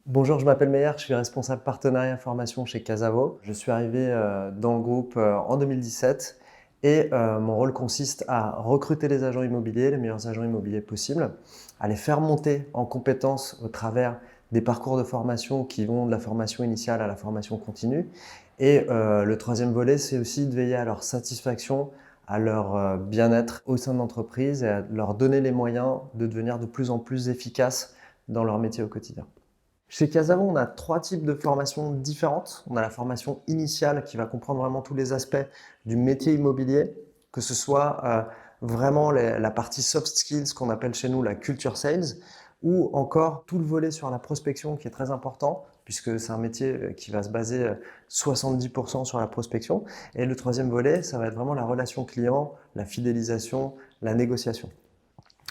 Bonjour, je m'appelle Meyer, je suis responsable partenariat formation chez Casavo. Je suis arrivé dans le groupe en 2017 et mon rôle consiste à recruter les agents immobiliers, les meilleurs agents immobiliers possibles, à les faire monter en compétences au travers des parcours de formation qui vont de la formation initiale à la formation continue. Et le troisième volet, c'est aussi de veiller à leur satisfaction, à leur bien-être au sein de l'entreprise et à leur donner les moyens de devenir de plus en plus efficaces dans leur métier au quotidien. Chez Casavo, on a trois types de formations différentes. On a la formation initiale qui va comprendre vraiment tous les aspects du métier immobilier, que ce soit vraiment la partie soft skills qu'on appelle chez nous la culture sales, ou encore tout le volet sur la prospection qui est très important, puisque c'est un métier qui va se baser 70% sur la prospection. Et le troisième volet, ça va être vraiment la relation client, la fidélisation, la négociation.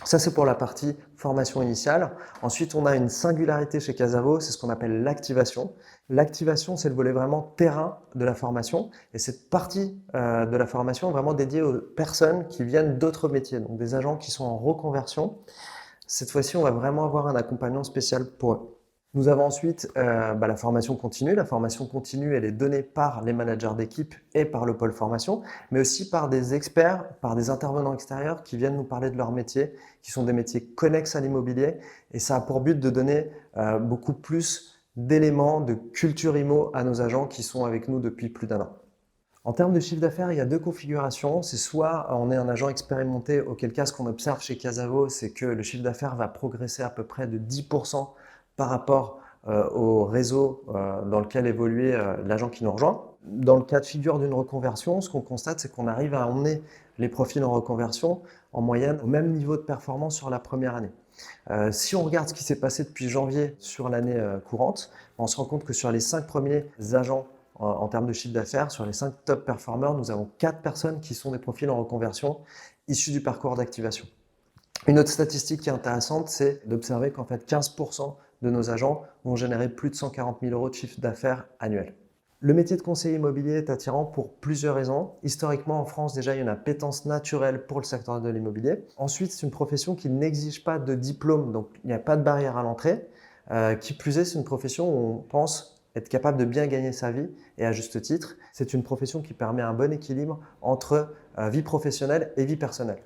Ça, c'est pour la partie formation initiale. Ensuite, on a une singularité chez Casavo, c'est ce qu'on appelle l'activation. L'activation, c'est le volet vraiment terrain de la formation. Et cette partie de la formation est vraiment dédiée aux personnes qui viennent d'autres métiers, donc des agents qui sont en reconversion. Cette fois-ci, on va vraiment avoir un accompagnement spécial pour eux. Nous avons ensuite la formation continue. La formation continue, elle est donnée par les managers d'équipe et par le pôle formation, mais aussi par des experts, par des intervenants extérieurs qui viennent nous parler de leur métier, qui sont des métiers connexes à l'immobilier. Et ça a pour but de donner beaucoup plus d'éléments de culture IMO à nos agents qui sont avec nous depuis plus d'1 an. En termes de chiffre d'affaires, il y a deux configurations. C'est soit on est un agent expérimenté, auquel cas ce qu'on observe chez Casavo, c'est que le chiffre d'affaires va progresser à peu près de 10% par rapport au réseau dans lequel évoluait l'agent qui nous rejoint. Dans le cas de figure d'une reconversion, ce qu'on constate, c'est qu'on arrive à emmener les profils en reconversion en moyenne au même niveau de performance sur la première année. Si on regarde ce qui s'est passé depuis janvier sur l'année courante, on se rend compte que sur les 5 premiers agents en termes de chiffre d'affaires, sur les 5 top performers, nous avons 4 personnes qui sont des profils en reconversion issus du parcours d'activation. Une autre statistique qui est intéressante, c'est d'observer qu'en fait 15% de nos agents vont générer plus de 140 000 euros de chiffre d'affaires annuel. Le métier de conseiller immobilier est attirant pour plusieurs raisons. Historiquement, en France, déjà, il y a une appétence naturelle pour le secteur de l'immobilier. Ensuite, c'est une profession qui n'exige pas de diplôme, donc il n'y a pas de barrière à l'entrée. Qui plus est, c'est une profession où on pense être capable de bien gagner sa vie, et à juste titre. C'est une profession qui permet un bon équilibre entre vie professionnelle et vie personnelle.